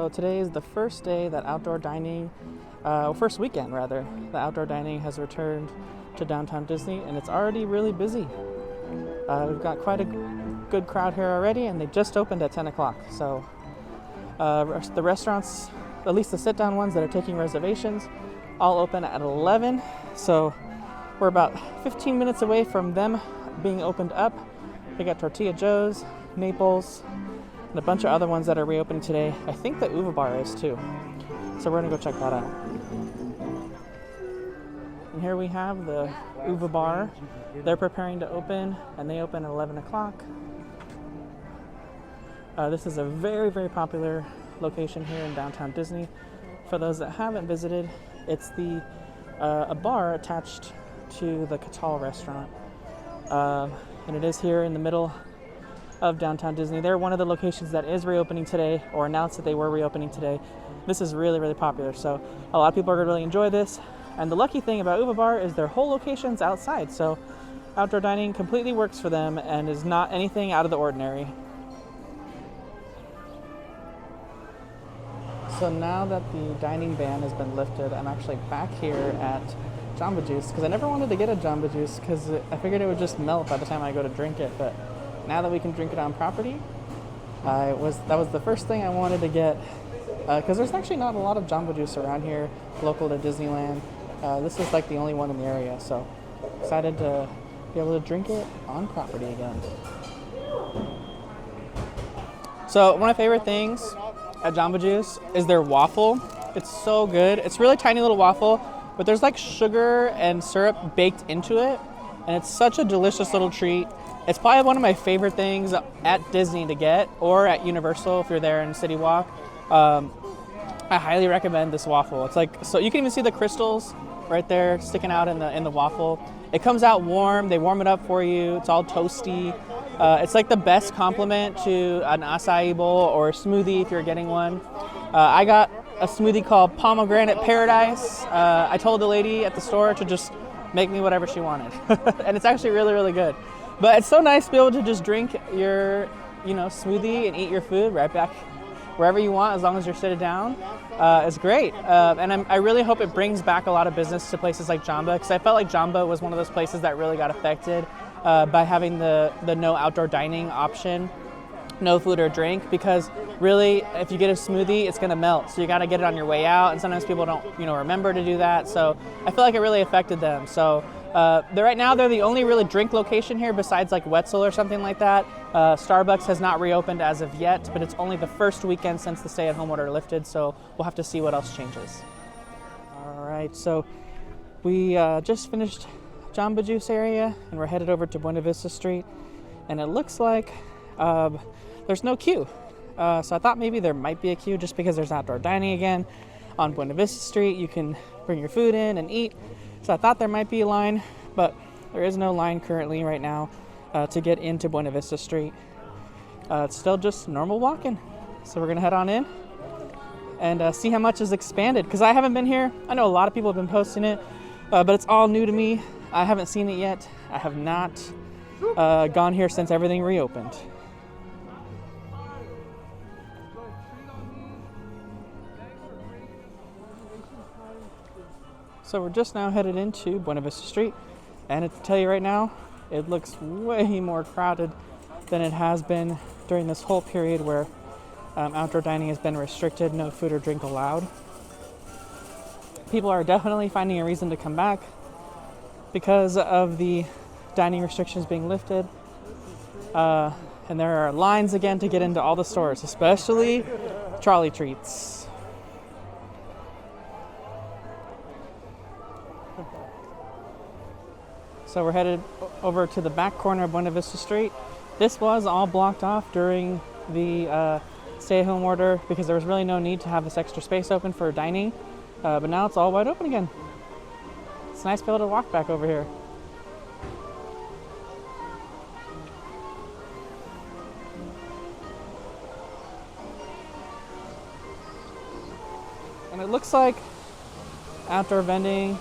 So today is the first day that outdoor dining, first weekend rather, that outdoor dining has returned to downtown Disney, and it's already really busy. We've got quite a good crowd here already, and they just opened at 10 o'clock. So the restaurants, at least the sit-down ones that are taking reservations, all open at 11. So we're about 15 minutes away from them being opened up. They got Tortilla Joe's, Naples, and a bunch of other ones that are reopening today. I think the Uva Bar is too. So we're gonna go check that out. And here we have the Uva Bar. They're preparing to open, and they open at 11 o'clock. This is a very, very popular location here in downtown Disney. For those that haven't visited, it's a bar attached to the Catal restaurant. And it is here in the middle of downtown Disney. They're one of the locations that is reopening today, or announced that they were reopening today. This is really, really popular, so a lot of people are going to really enjoy this. And the lucky thing about Uva Bar is their whole location's outside, so outdoor dining completely works for them and is not anything out of the ordinary. So now that the dining ban has been lifted, I'm actually back here at Jamba Juice, because I never wanted to get a Jamba Juice because I figured it would just melt by the time I go to drink it, but now that we can drink it on property, that was the first thing I wanted to get, because there's actually not a lot of Jamba Juice around here local to Disneyland. This is like the only one in the area, so excited to be able to drink it on property again. So one of my favorite things at Jamba Juice is their waffle. It's so good. It's really tiny little waffle, but there's like sugar and syrup baked into it, and it's such a delicious little treat. It's probably one of my favorite things at Disney to get, or at Universal if you're there in City Walk. I highly recommend this waffle. It's like, so you can even see the crystals right there sticking out in the waffle. It comes out warm. They warm it up for you. It's all toasty. It's like the best complement to an acai bowl or a smoothie if you're getting one. I got a smoothie called Pomegranate Paradise. I told the lady at the store to just make me whatever she wanted. And it's actually really, really good. But it's so nice to be able to just drink your, smoothie and eat your food right back wherever you want, as long as you're sitting down. It's great. And I really hope it brings back a lot of business to places like Jamba, because I felt like Jamba was one of those places that really got affected by having the no outdoor dining option, no food or drink, because really, if you get a smoothie, it's gonna melt. So you gotta get it on your way out, and sometimes people don't, remember to do that. So I feel like it really affected them. So right now, they're the only really drink location here besides like Wetzel or something like that. Starbucks has not reopened as of yet, but it's only the first weekend since the stay-at-home order lifted, so we'll have to see what else changes. All right, so we just finished Jamba Juice area, and we're headed over to Buena Vista Street, and it looks like there's no queue. So I thought maybe there might be a queue just because there's outdoor dining again on Buena Vista Street. You can bring your food in and eat. So I thought there might be a line, but there is no line currently right now to get into Buena Vista Street. It's still just normal walking. So we're gonna head on in and see how much is expanded, because I haven't been here. I know a lot of people have been posting it, but it's all new to me. I haven't seen it yet. I have not gone here since everything reopened. So we're just now headed into Buena Vista Street, and to tell you right now, it looks way more crowded than it has been during this whole period where outdoor dining has been restricted, no food or drink allowed. People are definitely finding a reason to come back because of the dining restrictions being lifted. And there are lines again to get into all the stores, especially trolley treats. So we're headed over to the back corner of Buena Vista Street. This was all blocked off during the stay-at-home order because there was really no need to have this extra space open for dining. But now it's all wide open again. It's nice to be able to walk back over here. And it looks like outdoor vending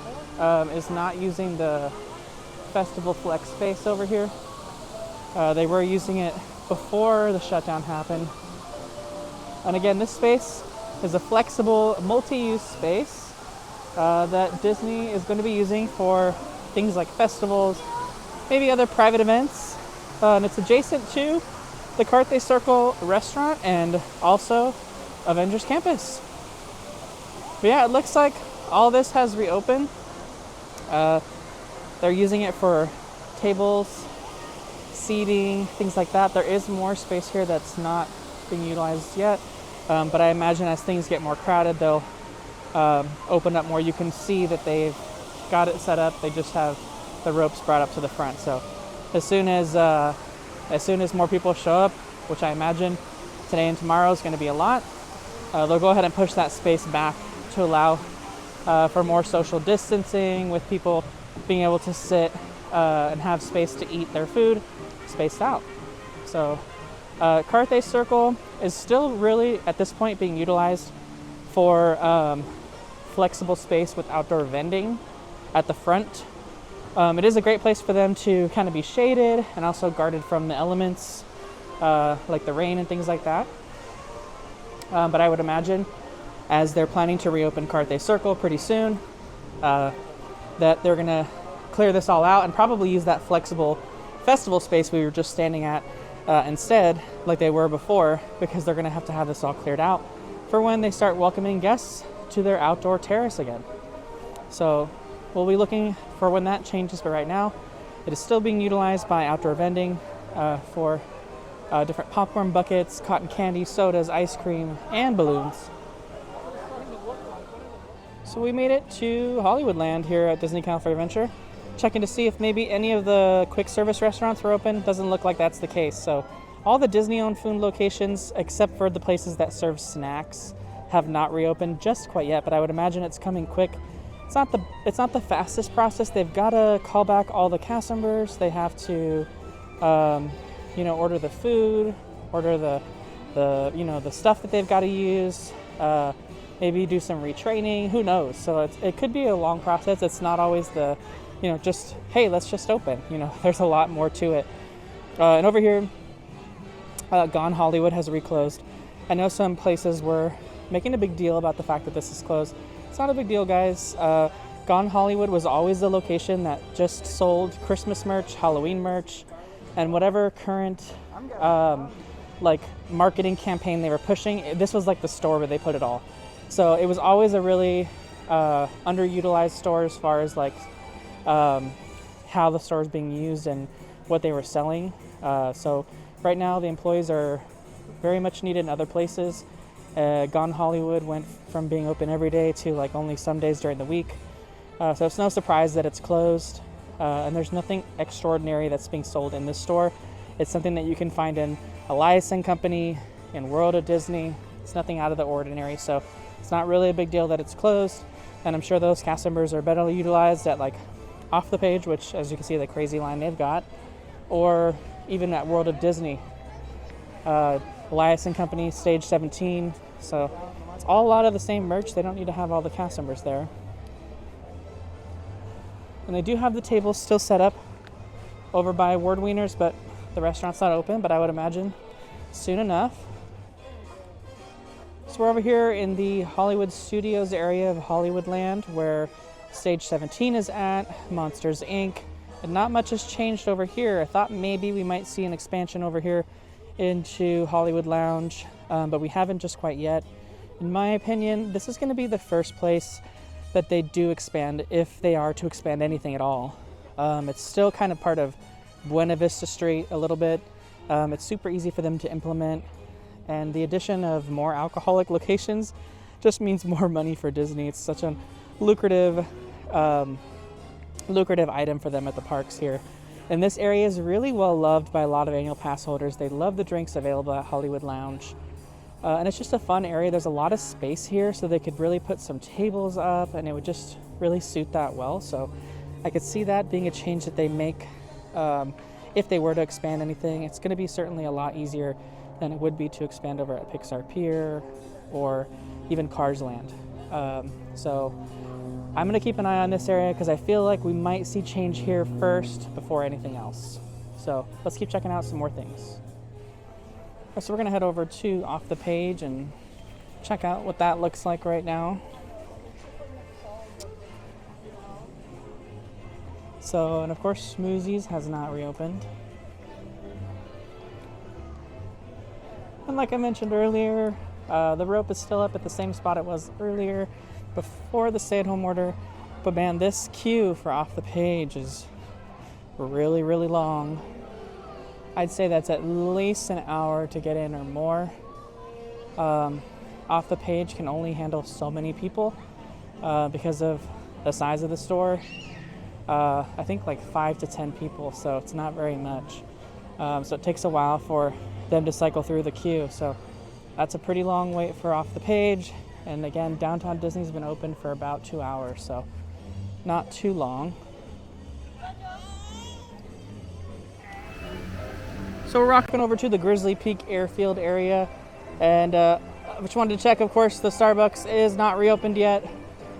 is not using the Festival Flex space over here. They were using it before the shutdown happened. And again, this space is a flexible multi-use space that Disney is going to be using for things like festivals, maybe other private events. And it's adjacent to the Carthay Circle restaurant and also Avengers Campus. But yeah, it looks like all this has reopened. They're using it for tables, seating, things like that. There is more space here that's not being utilized yet, but I imagine as things get more crowded, they'll open up more. You can see that they've got it set up. They just have the ropes brought up to the front. So as soon as more people show up, which I imagine today and tomorrow is going to be a lot, they'll go ahead and push that space back to allow for more social distancing, with people being able to sit and have space to eat their food spaced out. So Carthay Circle is still really at this point being utilized for flexible space with outdoor vending at the front. It is a great place for them to kind of be shaded and also guarded from the elements like the rain and things like that. But I would imagine as they're planning to reopen Carthay Circle pretty soon, that they're going to clear this all out and probably use that flexible festival space we were just standing at instead, like they were before, because they're going to have this all cleared out for when they start welcoming guests to their outdoor terrace again. So we'll be looking for when that changes, but right now it is still being utilized by outdoor vending for different popcorn buckets, cotton candy, sodas, ice cream, and balloons. So we made it to Hollywoodland here at Disney California Adventure, checking to see if maybe any of the quick service restaurants were open. Doesn't look like that's the case. So all the Disney-owned food locations, except for the places that serve snacks, have not reopened just quite yet, but I would imagine it's coming quick. It's not the fastest process. They've got to call back all the cast members. They have to, order the food, order the stuff that they've got to use. Maybe do some retraining. Who knows? So it could be a long process. It's not always the, just hey, let's just open. There's a lot more to it. And over here, Gone Hollywood has reclosed. I know some places were making a big deal about the fact that this is closed. It's not a big deal, guys. Gone Hollywood was always the location that just sold Christmas merch, Halloween merch, and whatever current marketing campaign they were pushing. This was like the store where they put it all. So it was always a really underutilized store as far as how the store is being used and what they were selling. So right now the employees are very much needed in other places. Gone Hollywood went from being open every day to only some days during the week. So it's no surprise that it's closed. And there's nothing extraordinary that's being sold in this store. It's something that you can find in Elias & Company, in World of Disney. It's nothing out of the ordinary. So it's not really a big deal that it's closed. And I'm sure those cast members are better utilized at off the page, which as you can see the crazy line they've got, or even at World of Disney. Elias & Company, Stage 17. So it's all a lot of the same merch. They don't need to have all the cast members there. And they do have the tables still set up over by Award Wieners, but the restaurant's not open, but I would imagine soon enough. So we're over here in the Hollywood Studios area of Hollywoodland, where Stage 17 is at, Monsters, Inc. And not much has changed over here. I thought maybe we might see an expansion over here into Hollywood Lounge, but we haven't just quite yet. In my opinion, this is going to be the first place that they do expand, if they are to expand anything at all. It's still kind of part of Buena Vista Street a little bit. It's super easy for them to implement, and the addition of more alcoholic locations just means more money for Disney. It's such a lucrative item for them at the parks here. And this area is really well loved by a lot of annual pass holders. They love the drinks available at Hollywood Lounge. And it's just a fun area. There's a lot of space here, so they could really put some tables up, and it would just really suit that well. So I could see that being a change that they make if they were to expand anything. It's going to be certainly a lot easier than it would be to expand over at Pixar Pier or even Cars Land. So I'm going to keep an eye on this area because I feel like we might see change here first before anything else. So let's keep checking out some more things. So we're going to head over to Off the Page and check out what that looks like right now. So, and of course, Smoothies has not reopened. And like I mentioned earlier, the rope is still up at the same spot it was earlier before the stay-at-home order. But man, this queue for Off the Page is really, really long. I'd say that's at least an hour to get in or more. Off the Page can only handle so many people because of the size of the store. I think like 5 to 10 people, so it's not very much. So it takes a while for them to cycle through the queue. So that's a pretty long wait for Off the Page. And again, Downtown Disney's been open for about 2 hours, so not too long. So we're rocking over to the Grizzly Peak Airfield area, and I just wanted to check, of course, the Starbucks is not reopened yet.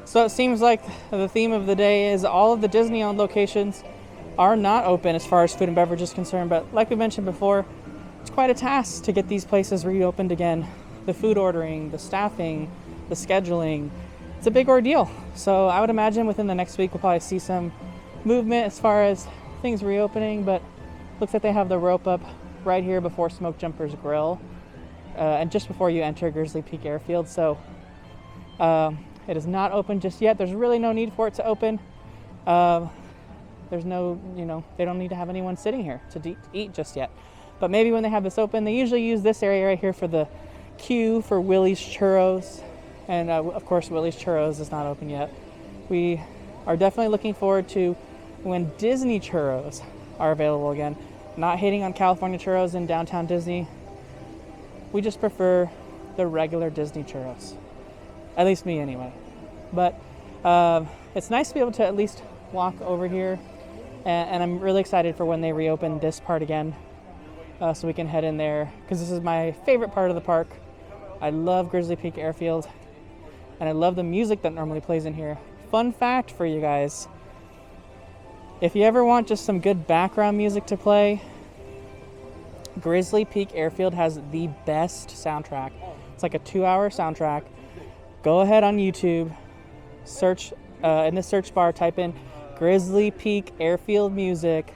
So it seems like the theme of the day is all of the Disney-owned locations are not open as far as food and beverage is concerned, but like we mentioned before, it's quite a task to get these places reopened again. The food ordering, the staffing, the scheduling, it's a big ordeal. So I would imagine within the next week we'll probably see some movement as far as things reopening, but looks like they have the rope up right here before Smoke Jumper's Grill and just before you enter Grizzly Peak Airfield. So it is not open just yet. There's really no need for it to open. There's no, they don't need to have anyone sitting here to eat just yet. But maybe when they have this open, they usually use this area right here for the queue for Willie's Churros. And of course, Willie's Churros is not open yet. We are definitely looking forward to when Disney Churros are available again. Not hating on California churros in downtown Disney. We just prefer the regular Disney churros. At least me anyway. But it's nice to be able to at least walk over here. And I'm really excited for when they reopen this part again. So we can head in there, because this is my favorite part of the park. I love Grizzly Peak Airfield, and I love the music that normally plays in here. Fun fact for you guys, if you ever want just some good background music to play, Grizzly Peak Airfield has the best soundtrack. It's like a 2-hour soundtrack. Go ahead on YouTube, search in the search bar, type in Grizzly Peak Airfield music,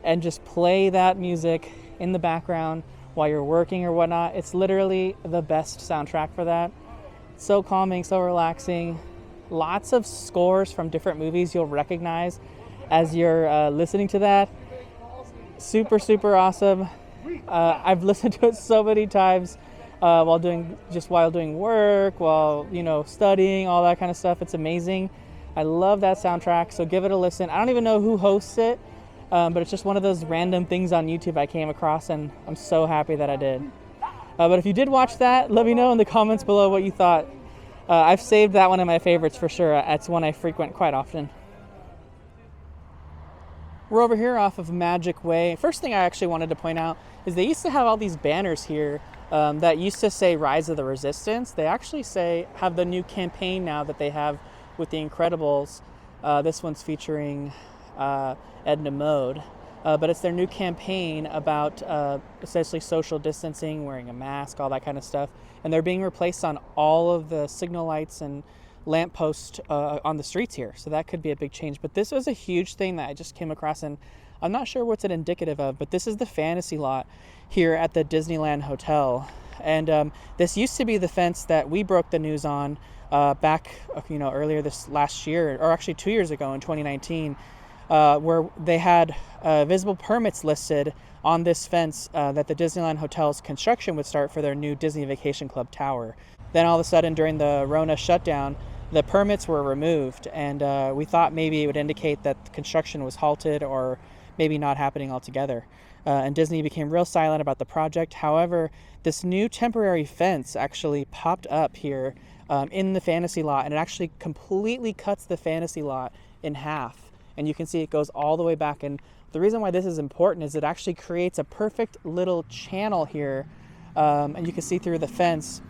and just play that music in the background while you're working or whatnot. It's literally the best soundtrack for that. So calming, so relaxing. Lots of scores from different movies you'll recognize as you're listening to that. Super, super awesome. I've listened to it so many times while doing work, while studying, all that kind of stuff. It's amazing. I love that soundtrack, so give it a listen. I don't even know who hosts it. But it's just one of those random things on YouTube I came across, and I'm so happy that I did. But if you did watch that, let me know in the comments below what you thought. I've saved that one in my favorites for sure. It's one I frequent quite often. We're over here off of Magic Way. First thing I actually wanted to point out is they used to have all these banners here that used to say Rise of the Resistance. They actually have the new campaign now that they have with The Incredibles. This one's featuring Edna Mode, but it's their new campaign about essentially social distancing, wearing a mask, all that kind of stuff, and they're being replaced on all of the signal lights and lampposts on the streets here, so that could be a big change. But this was a huge thing that I just came across, and I'm not sure what's it indicative of, but this is the fantasy lot here at the Disneyland Hotel, and this used to be the fence that we broke the news on back earlier this last year, or actually 2 years ago in 2019. Where they had visible permits listed on this fence that the Disneyland Hotel's construction would start for their new Disney Vacation Club tower. Then all of a sudden during the Rona shutdown, the permits were removed, and we thought maybe it would indicate that the construction was halted or maybe not happening altogether. And Disney became real silent about the project. However, this new temporary fence actually popped up here in the fantasy lot, and it actually completely cuts the fantasy lot in half. And you can see it goes all the way back. And the reason why this is important is it actually creates a perfect little channel here. And you can see through the fence,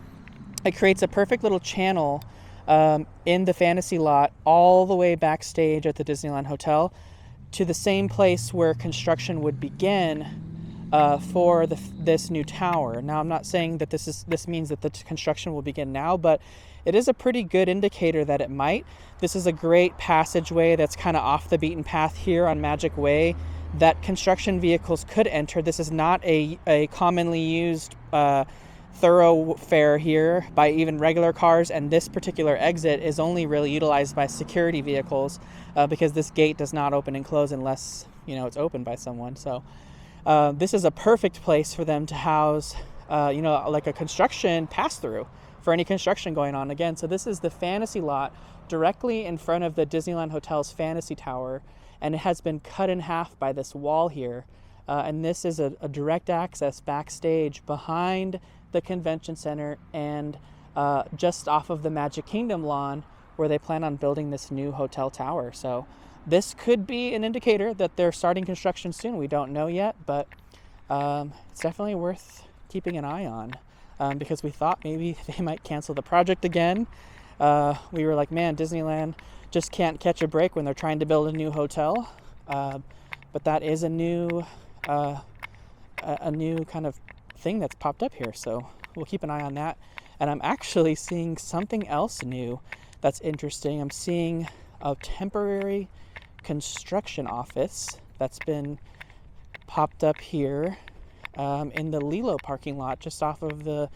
it creates a perfect little channel in the fantasy lot all the way backstage at the Disneyland Hotel to the same place where construction would begin for this new tower. Now, I'm not saying that this means that the construction will begin now, but it is a pretty good indicator that it might. This is a great passageway that's kind of off the beaten path here on Magic Way that construction vehicles could enter. This is not a commonly used thoroughfare here by even regular cars, and this particular exit is only really utilized by security vehicles because this gate does not open and close unless it's opened by someone. So this is a perfect place for them to house like a construction pass-through for any construction going on. Again, so this is the fantasy lot directly in front of the Disneyland Hotel's Fantasy Tower, and it has been cut in half by this wall here. And this is a direct access backstage behind the convention center and just off of the Magic Kingdom lawn where they plan on building this new hotel tower. So this could be an indicator that they're starting construction soon. We don't know yet, but it's definitely worth keeping an eye on because we thought maybe they might cancel the project again. We were like, man, Disneyland just can't catch a break when they're trying to build a new hotel. But that is a new kind of thing that's popped up here, so we'll keep an eye on that. And I'm actually seeing something else new that's interesting. I'm seeing a temporary construction office that's been popped up here in the Lilo parking lot just off of the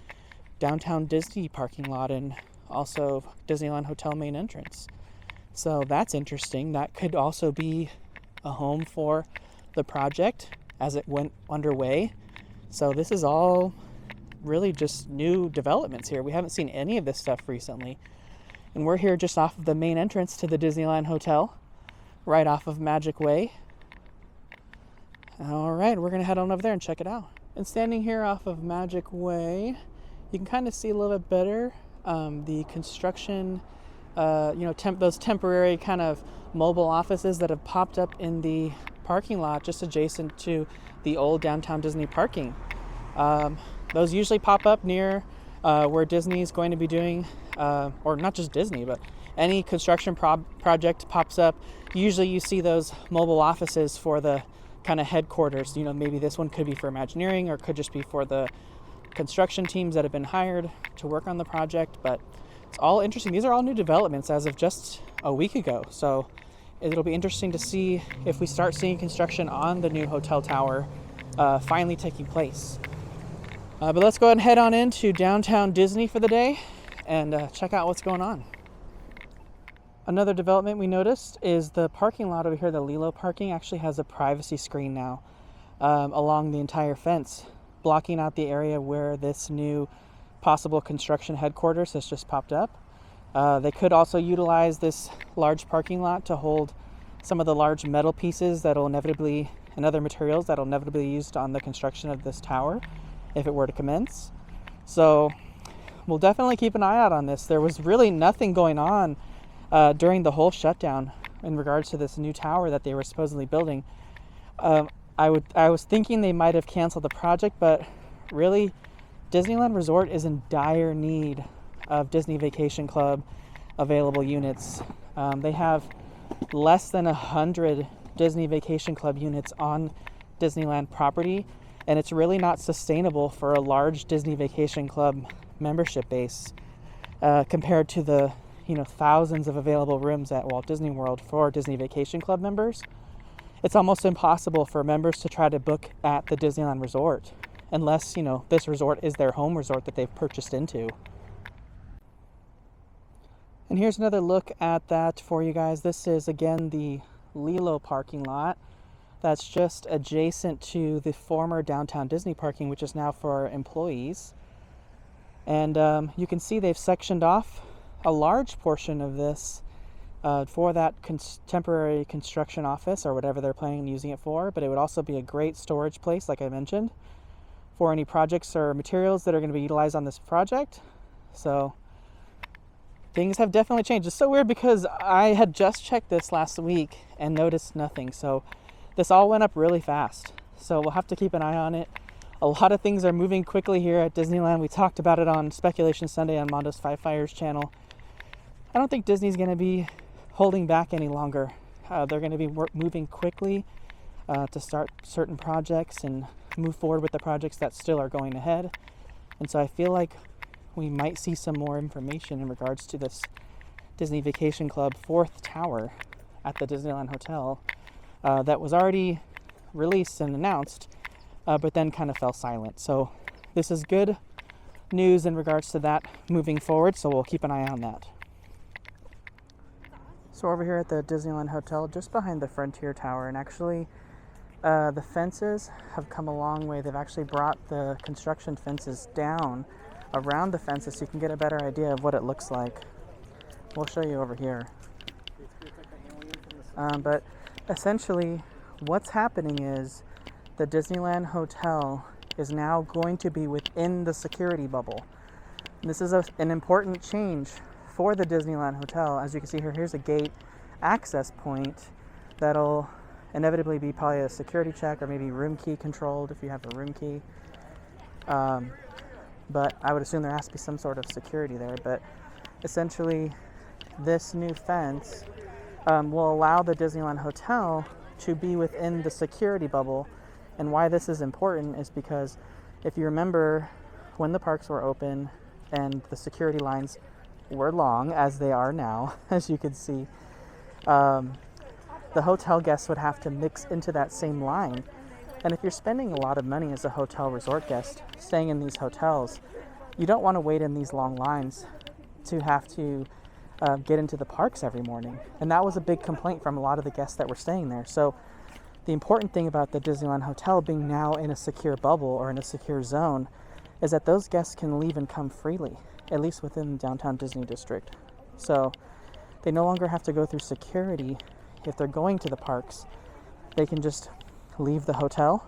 downtown Disney parking lot and also Disneyland Hotel main entrance. So that's interesting. That could also be a home for the project as it went underway. So this is all really just new developments here. We haven't seen any of this stuff recently. And we're here just off of the main entrance to the Disneyland Hotel, right off of Magic Way. All right, we're going to head on over there and check it out. And standing here off of Magic Way, you can kind of see a little bit better the construction, those temporary kind of mobile offices that have popped up in the parking lot just adjacent to the old downtown Disney parking. Those usually pop up near where Disney's going to be doing, or not just Disney, but any construction project pops up. Usually you see those mobile offices for the kind of headquarters. Maybe this one could be for Imagineering or could just be for the construction teams that have been hired to work on the project. But it's all interesting. These are all new developments as of just a week ago. So it'll be interesting to see if we start seeing construction on the new hotel tower finally taking place. But let's go ahead and head on into downtown Disney for the day and check out what's going on. Another development we noticed is the parking lot over here, the Lilo parking, actually has a privacy screen now along the entire fence, blocking out the area where this new possible construction headquarters has just popped up. They could also utilize this large parking lot to hold some of the large metal pieces and other materials that'll inevitably be used on the construction of this tower if it were to commence. So we'll definitely keep an eye out on this. There was really nothing going on during the whole shutdown in regards to this new tower that they were supposedly building. I was thinking they might have canceled the project, but really Disneyland Resort is in dire need of Disney Vacation Club available units. They have less than 100 Disney Vacation Club units on Disneyland property, and it's really not sustainable for a large Disney Vacation Club membership base compared to the thousands of available rooms at Walt Disney World for Disney Vacation Club members. It's almost impossible for members to try to book at the Disneyland Resort unless, this resort is their home resort that they've purchased into. And here's another look at that for you guys. This is, again, the Lilo parking lot that's just adjacent to the former downtown Disney parking, which is now for employees. And you can see they've sectioned off a large portion of this for that temporary construction office or whatever they're planning on using it for, but it would also be a great storage place, like I mentioned, for any projects or materials that are going to be utilized on this project. So things have definitely changed. It's so weird because I had just checked this last week and noticed nothing. So this all went up really fast. So we'll have to keep an eye on it. A lot of things are moving quickly here at Disneyland. We talked about it on Speculation Sunday on Mondo's Five Fires channel. I don't think Disney's going to be holding back any longer. They're going to be moving quickly to start certain projects and move forward with the projects that still are going ahead. And so I feel like we might see some more information in regards to this Disney Vacation Club 4th tower at the Disneyland Hotel that was already released and announced, but then kind of fell silent. So this is good news in regards to that moving forward, so we'll keep an eye on that. So over here at the Disneyland Hotel, just behind the Frontier Tower, and actually the fences have come a long way. They've actually brought the construction fences down around the fences so you can get a better idea of what it looks like. We'll show you over here. But essentially what's happening is the Disneyland Hotel is now going to be within the security bubble. This is an important change for the Disneyland Hotel. As you can see here, here's a gate access point that'll inevitably be probably a security check or maybe room key controlled if you have a room key. But I would assume there has to be some sort of security there. But essentially, this new fence will allow the Disneyland Hotel to be within the security bubble. And why this is important is because if you remember when the parks were open and the security lines were long, as they are now, as you can see, the hotel guests would have to mix into that same line. And if you're spending a lot of money as a hotel resort guest staying in these hotels, you don't want to wait in these long lines to have to get into the parks every morning. And that was a big complaint from a lot of the guests that were staying there. So the important thing about the Disneyland Hotel being now in a secure bubble or in a secure zone is that those guests can leave and come freely, at least within downtown Disney District. So they no longer have to go through security. If they're going to the parks, they can just leave the hotel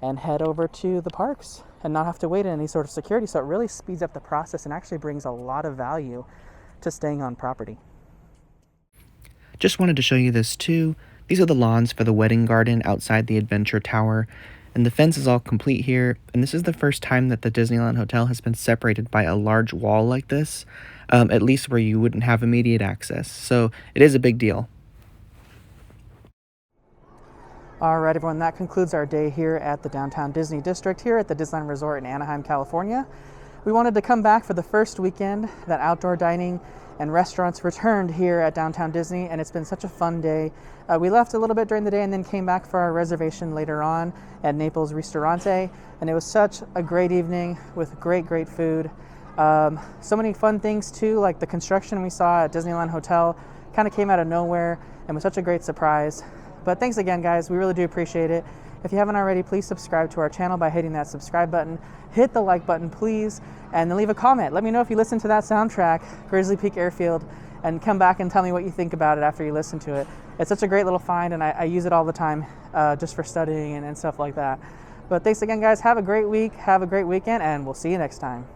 and head over to the parks and not have to wait in any sort of security. So it really speeds up the process and actually brings a lot of value to staying on property. Just wanted to show you this too. These are the lawns for the wedding garden outside the Adventure Tower, and the fence is all complete here, and this is the first time that the Disneyland Hotel has been separated by a large wall like this, at least where you wouldn't have immediate access, so it is a big deal. All right, everyone, that concludes our day here at the Downtown Disney District here at the Disneyland Resort in Anaheim, California. We wanted to come back for the first weekend that outdoor dining and restaurants returned here at Downtown Disney, and it's been such a fun day. We left a little bit during the day and then came back for our reservation later on at Naples Ristorante, and it was such a great evening with great food. So many fun things too, like the construction we saw at Disneyland Hotel kind of came out of nowhere and was such a great surprise. But thanks again, guys. We really do appreciate it. If you haven't already, please subscribe to our channel by hitting that subscribe button. Hit the like button, please, and then leave a comment. Let me know if you listen to that soundtrack, Grizzly Peak Airfield, and come back and tell me what you think about it after you listen to it. It's such a great little find, and I use it all the time just for studying and stuff like that. But thanks again, guys. Have a great week. Have a great weekend, and we'll see you next time.